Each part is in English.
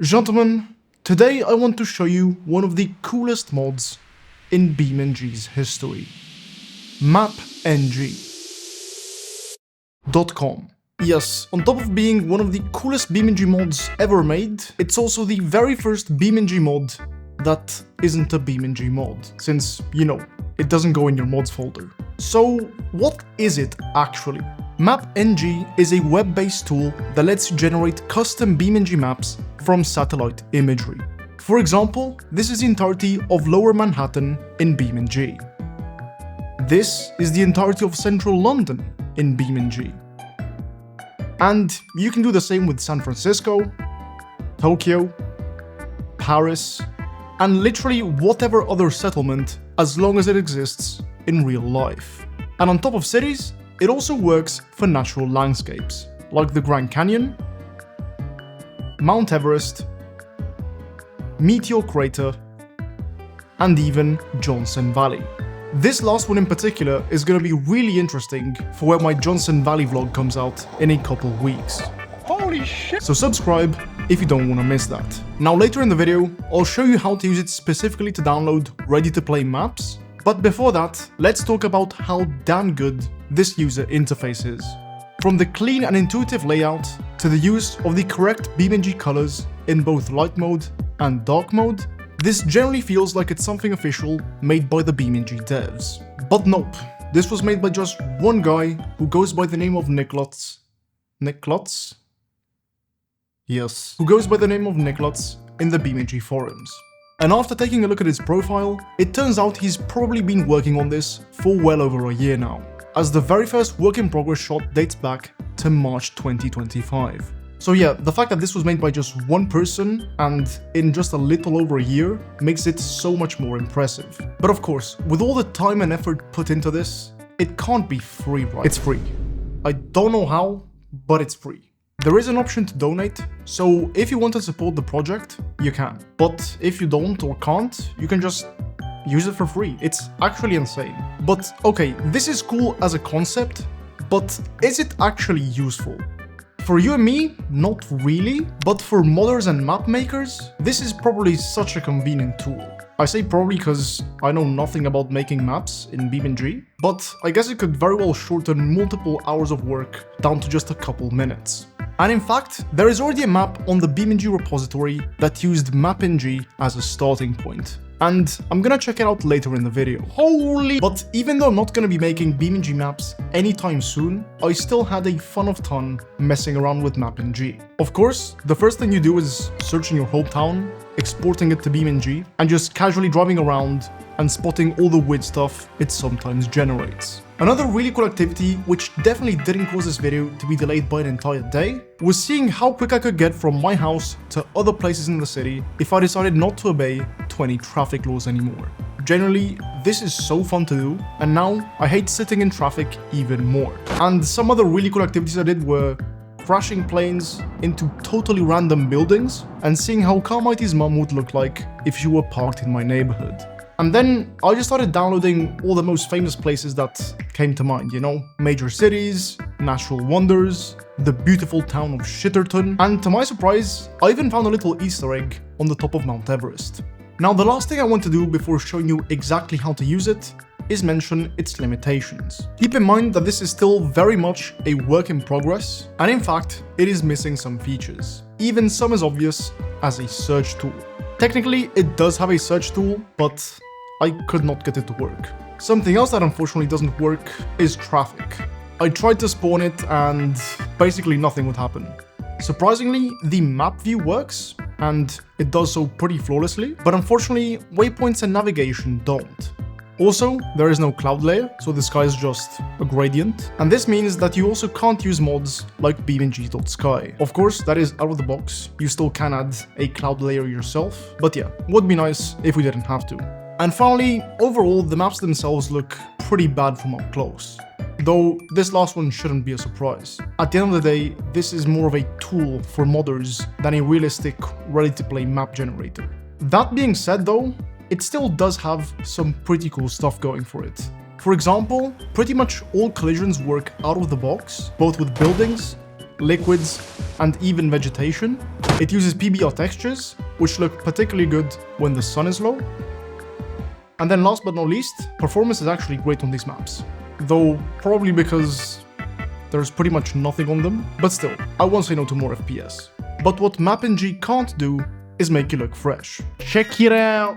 Gentlemen, today I want to show you one of the coolest mods in BeamNG's history. BeamNG.com. Yes, on top of being one of the coolest BeamNG mods ever made, it's also the very first BeamNG mod that isn't a BeamNG mod, since, you know, it doesn't go in your mods folder. So, what is it actually? BeamNG is a web-based tool that lets you generate custom BeamNG maps from satellite imagery. For example, this is the entirety of Lower Manhattan in BeamNG. This is the entirety of Central London in BeamNG. And you can do the same with San Francisco, Tokyo, Paris, and literally whatever other settlement as long as it exists in real life. And on top of cities, it also works for natural landscapes, like the Grand Canyon, Mount Everest, Meteor Crater, and even Johnson Valley. This last one in particular is going to be really interesting for when my Johnson Valley vlog comes out in a couple weeks. Holy shit! So subscribe if you don't want to miss that. Now later in the video, I'll show you how to use it specifically to download ready-to-play maps. But before that, let's talk about how damn good this user interface is. From the clean and intuitive layout, to the use of the correct BeamNG colors in both light mode and dark mode, this generally feels like it's something official made by the BeamNG devs. But nope, this was made by just one guy who goes by the name of Niklotz. Niklotz? Yes, who goes by the name of Niklotz in the BeamNG forums. And after taking a look at his profile, it turns out he's probably been working on this for well over a year now, as the very first work in progress shot dates back to March 2025. So yeah, the fact that this was made by just one person and in just a little over a year makes it so much more impressive. But of course, with all the time and effort put into this, it can't be free, right? It's free. I don't know how, but it's free. There is an option to donate, so if you want to support the project, you can. But if you don't or can't, you can just use it for free. It's actually insane. But okay, this is cool as a concept, but is it actually useful? For you and me, not really, but for modders and map makers, this is probably such a convenient tool. I say probably because I know nothing about making maps in BeamNG, but I guess it could very well shorten multiple hours of work down to just a couple minutes. And in fact, there is already a map on the BeamNG repository that used BeamNG as a starting point. And I'm gonna check it out later in the video. Holy! But even though I'm not gonna be making BeamNG maps anytime soon, I still had a fun of ton messing around with BeamNG. Of course, the first thing you do is search in your hometown, exporting it to BeamNG, and just casually driving around and spotting all the weird stuff it sometimes generates. Another really cool activity, which definitely didn't cause this video to be delayed by an entire day, was seeing how quick I could get from my house to other places in the city if I decided not to obey 20 traffic laws anymore. Generally, this is so fun to do, and now I hate sitting in traffic even more. And some other really cool activities I did were crashing planes into totally random buildings and seeing how Carmite's mum would look like if she were parked in my neighborhood. And then I just started downloading all the most famous places that came to mind, you know? Major cities, natural wonders, the beautiful town of Shitterton, and to my surprise, I even found a little Easter egg on the top of Mount Everest. Now, the last thing I want to do before showing you exactly how to use it is mention its limitations. Keep in mind that this is still very much a work in progress, and in fact, it is missing some features, even some as obvious as a search tool. Technically, it does have a search tool, but I could not get it to work. Something else that unfortunately doesn't work is traffic. I tried to spawn it and basically nothing would happen. Surprisingly, the map view works, and it does so pretty flawlessly, but unfortunately, waypoints and navigation don't. Also, there is no cloud layer, so the sky is just a gradient, and this means that you also can't use mods like BeamNG.sky. Of course, that is out of the box, you still can add a cloud layer yourself, but yeah, would be nice if we didn't have to. And finally, overall, the maps themselves look pretty bad from up close. Though this last one shouldn't be a surprise. At the end of the day, this is more of a tool for modders than a realistic, ready-to-play map generator. That being said though, it still does have some pretty cool stuff going for it. For example, pretty much all collisions work out of the box, both with buildings, liquids, and even vegetation. It uses PBR textures, which look particularly good when the sun is low. And then last but not least, performance is actually great on these maps. Though probably because there's pretty much nothing on them, but still, I won't say no to more FPS. But what BeamNG can't do is make you look fresh. Check it out!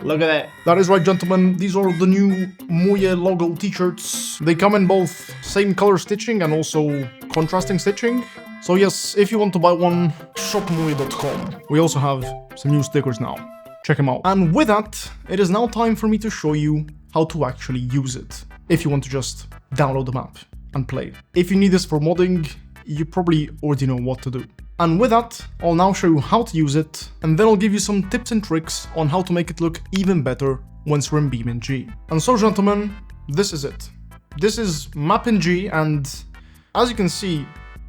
Look at that. That is right, gentlemen. These are the new Moye logo t-shirts. They come in both same color stitching and also contrasting stitching. So yes, if you want to buy one, shopmoye.com. We also have some new stickers now. Check them out. And with that, it is now time for me to show you how to actually use it. If you want to just download the map and play. If you need this for modding, you probably already know what to do. And with that, I'll now show you how to use it, and then I'll give you some tips and tricks on how to make it look even better once we're in BeamNG. And so gentlemen, this is it. This is BeamNG, and as you can see,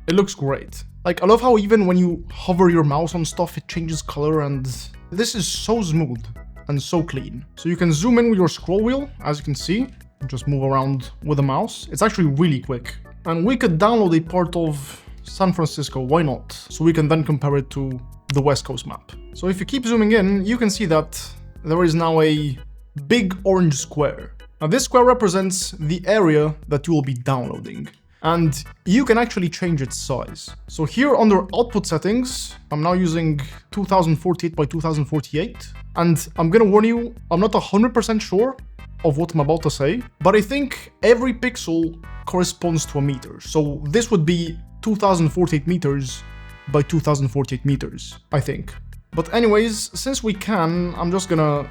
it looks great. Like, I love how even when you hover your mouse on stuff, it changes color, and this is so smooth and so clean. So you can zoom in with your scroll wheel, as you can see, just move around with the mouse. It's actually really quick. And we could download a part of San Francisco, why not? So we can then compare it to the West Coast map. So if you keep zooming in, you can see that there is now a big orange square. Now this square represents the area that you will be downloading. And you can actually change its size. So here under output settings, I'm now using 2048 by 2048. And I'm gonna warn you, I'm not 100% sure of what I'm about to say, but I think every pixel corresponds to a meter. So this would be 2048 meters by 2048 meters, I think. But anyways, since we can, I'm just gonna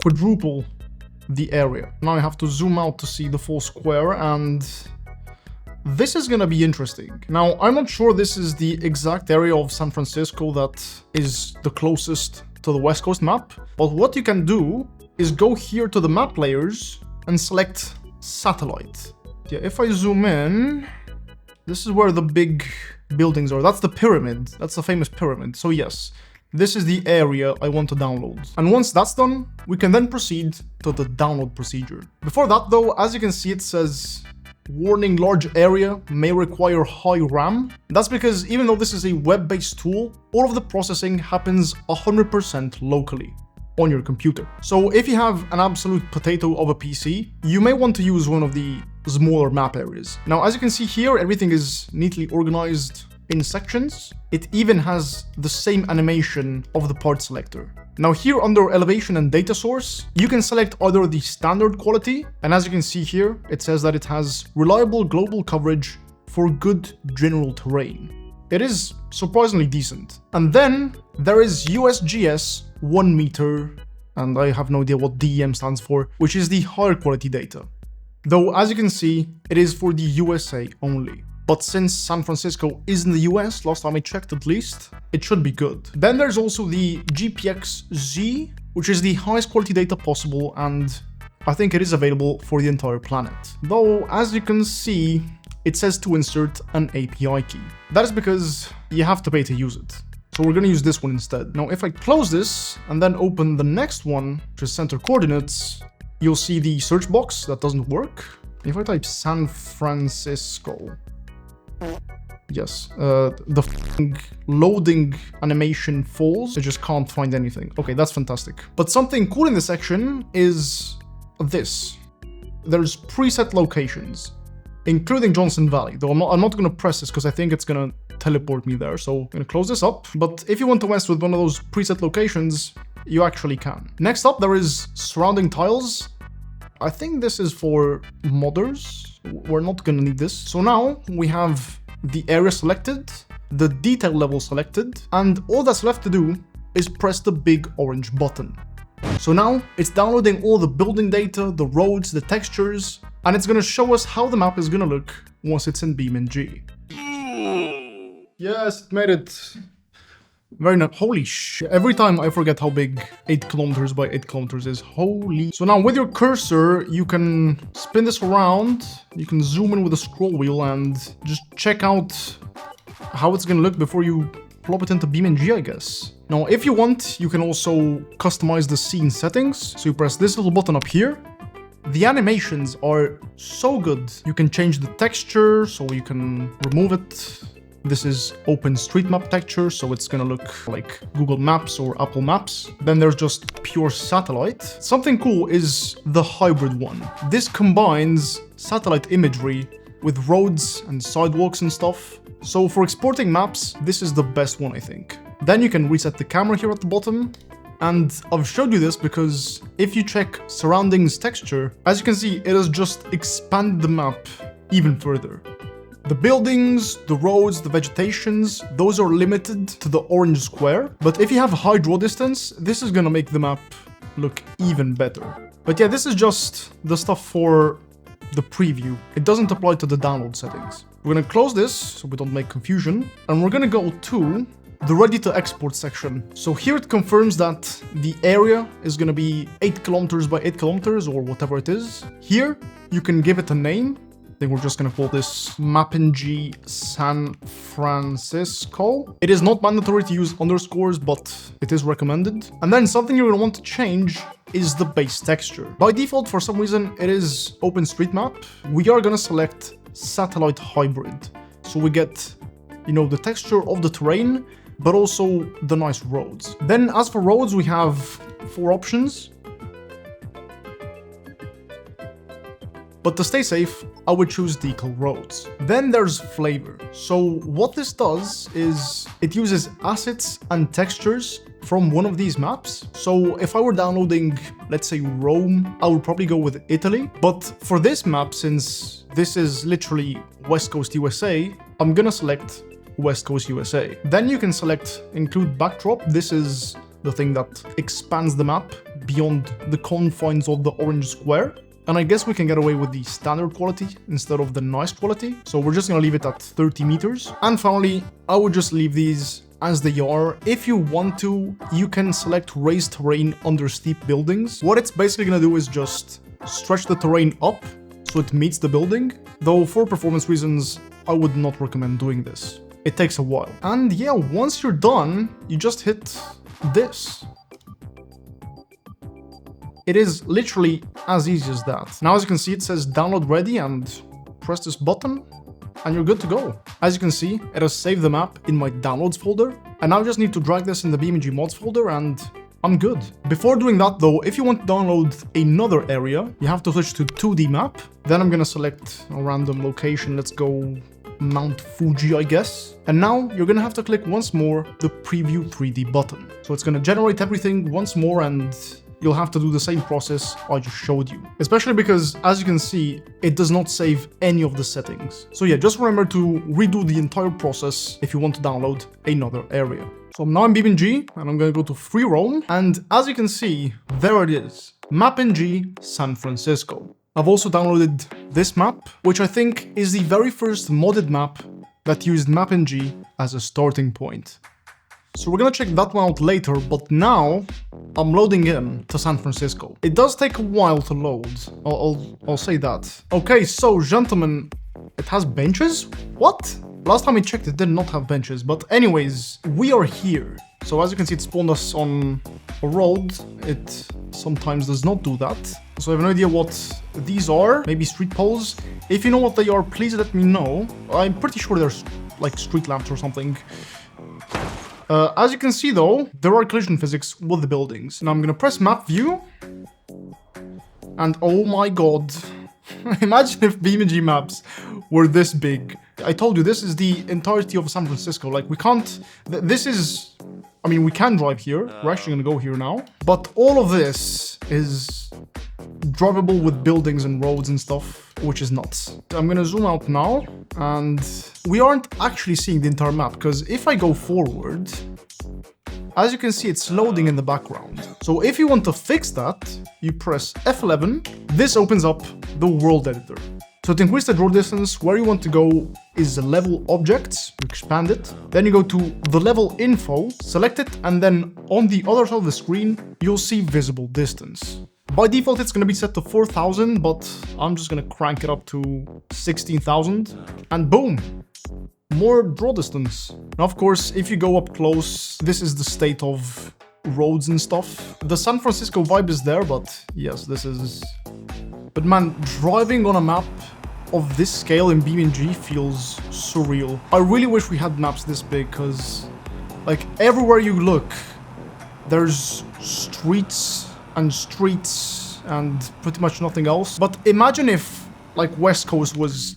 quadruple the area. Now I have to zoom out to see the full square, and this is gonna be interesting. Now, I'm not sure this is the exact area of San Francisco that is the closest to the West Coast map, but what you can do is go here to the map layers and select satellite. Yeah, if I zoom in, this is where the big buildings are. That's the pyramid. That's the famous pyramid. So yes, this is the area I want to download. And once that's done, we can then proceed to the download procedure. Before that though, as you can see, it says, warning, large area may require high RAM. That's because even though this is a web-based tool, all of the processing happens 100% locally on your computer. So if you have an absolute potato of a PC, you may want to use one of the smaller map areas. Now, as you can see here, everything is neatly organized in sections. It even has the same animation of the part selector. Now here under elevation and data source, you can select either the standard quality, and as you can see here, it says that it has reliable global coverage for good general terrain. It is surprisingly decent. And then there is USGS 1 meter, and I have no idea what DEM stands for, which is the higher quality data. Though, as you can see, it is for the USA only. But since San Francisco is in the US, last time I checked at least, it should be good. Then there's also the GPX-Z, which is the highest quality data possible, and I think it is available for the entire planet. Though, as you can see, it says to insert an API key. That is because you have to pay to use it. So we're gonna use this one instead. Now, if I close this and then open the next one, which is center coordinates, you'll see the search box that doesn't work. If I type San Francisco, yes, the loading animation falls. I just can't find anything. Okay, that's fantastic. But something cool in this section is this. There's preset locations, including Johnson Valley, though I'm not gonna press this because I think it's gonna teleport me there. So I'm gonna close this up. But if you want to mess with one of those preset locations, you actually can. Next up, there is surrounding tiles. I think this is for modders. We're not gonna need this. So now we have the area selected, the detail level selected, and all that's left to do is press the big orange button. So now it's downloading all the building data, the roads, the textures, and it's gonna show us how the map is gonna look once it's in BeamNG. Yes, it made it. Very nice. Holy shit. Every time I forget how big 8 kilometers by 8 kilometers is. Holy. So now with your cursor, you can spin this around. You can zoom in with the scroll wheel and just check out how it's gonna look before you plop it into BeamNG, I guess. Now, if you want, you can also customize the scene settings. So you press this little button up here. The animations are so good. You can change the texture, so you can remove it. This is OpenStreetMap texture, so it's gonna look like Google Maps or Apple Maps. Then there's just pure satellite. Something cool is the hybrid one. This combines satellite imagery with roads and sidewalks and stuff. So for exporting maps, this is the best one, I think. Then you can reset the camera here at the bottom. And I've showed you this because if you check surroundings texture, as you can see, it has just expanded the map even further. The buildings, the roads, the vegetations, those are limited to the orange square. But if you have high draw distance, this is gonna make the map look even better. But yeah, this is just the stuff for the preview. It doesn't apply to the download settings. We're gonna close this so we don't make confusion. And we're gonna go to the ready to export section. So here it confirms that the area is gonna be 8 kilometers by 8 kilometers or whatever it is. Here, you can give it a name. I think we're just gonna call this BeamNG San Francisco. It is not mandatory to use underscores, but it is recommended. And then something you're gonna want to change is the base texture. By default, for some reason, it is OpenStreetMap. We are gonna select Satellite Hybrid. So we get, you know, the texture of the terrain, but also the nice roads. Then as for roads, we have 4 options. But to stay safe, I would choose decal roads. Then there's flavor. So what this does is it uses assets and textures from one of these maps. So if I were downloading, let's say Rome, I would probably go with Italy. But for this map, since this is literally West Coast USA, I'm gonna select West Coast USA. Then you can select include backdrop. This is the thing that expands the map beyond the confines of the orange square. And I guess we can get away with the standard quality instead of the nice quality. So we're just gonna leave it at 30 meters. And finally, I would just leave these as they are. If you want to, you can select raised terrain under steep buildings. What it's basically gonna do is just stretch the terrain up so it meets the building. Though for performance reasons, I would not recommend doing this. It takes a while. And yeah, once you're done, you just hit this. It is literally as easy as that. Now, as you can see, it says download ready and press this button and you're good to go. As you can see, it has saved the map in my downloads folder. And now I just need to drag this in the BeamNG mods folder and I'm good. Before doing that though, if you want to download another area, you have to switch to 2D map. Then I'm gonna select a random location. Let's go Mount Fuji, I guess. And now you're gonna have to click once more the preview 3D button. So it's gonna generate everything once more and you'll have to do the same process I just showed you. Especially because, as you can see, it does not save any of the settings. So yeah, just remember to redo the entire process if you want to download another area. So now I'm BeamNG, and I'm gonna go to Free Roam, and as you can see, there it is, BeamNG San Francisco. I've also downloaded this map, which I think is the very first modded map that used BeamNG as a starting point. So we're gonna check that one out later, but now I'm loading in to San Francisco. It does take a while to load, I'll say that. Okay, so gentlemen, it has benches? What? Last time I checked, it did not have benches, but anyways, we are here. So as you can see, it spawned us on a road. It sometimes does not do that. So I have no idea what these are, maybe street poles. If you know what they are, please let me know. I'm pretty sure they're like street lamps or something. As you can see though, there are collision physics with the buildings. Now I'm gonna press map view. And oh my god. Imagine if BeamNG maps were this big. I told you, this is the entirety of San Francisco. Like we can't, this is, I mean, we can drive here. We're actually gonna go here now. But all of this is drivable with buildings and roads and stuff, which is nuts. I'm gonna zoom out now, and we aren't actually seeing the entire map, because if I go forward, as you can see, it's loading in the background. So if you want to fix that, you press F11. This opens up the world editor. So to increase the draw distance, where you want to go is the level objects, you expand it. Then you go to the level info, select it, and then on the other side of the screen, you'll see visible distance. By default, it's going to be set to 4,000, but I'm just going to crank it up to 16,000. And boom, more draw distance. Now, of course, if you go up close, this is the state of roads and stuff. The San Francisco vibe is there, but yes, this is... But man, driving on a map of this scale in BeamNG feels surreal. I really wish we had maps this big, because like everywhere you look, there's streets and streets and pretty much nothing else. But imagine if like West Coast was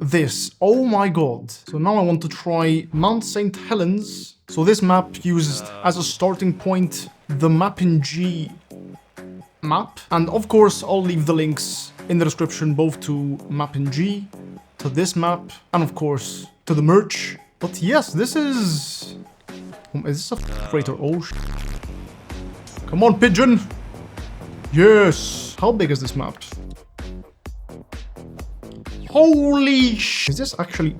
this. Oh my god. So now I want to try Mount St. Helens. So this map used as a starting point the BeamNG map. And of course, I'll leave the links in the description both to BeamNG, to this map, and of course, to the merch. But yes, this is... Is this a freighter? Oh, come on, pigeon! Yes! How big is this map? Holy sh... Is this actually...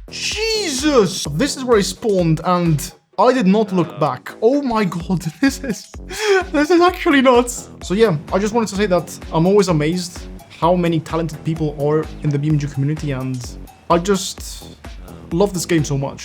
Jesus! This is where I spawned and I did not look back. Oh my god, this is actually nuts. So yeah, I just wanted to say that I'm always amazed how many talented people are in the BeamNG community, and I just love this game so much.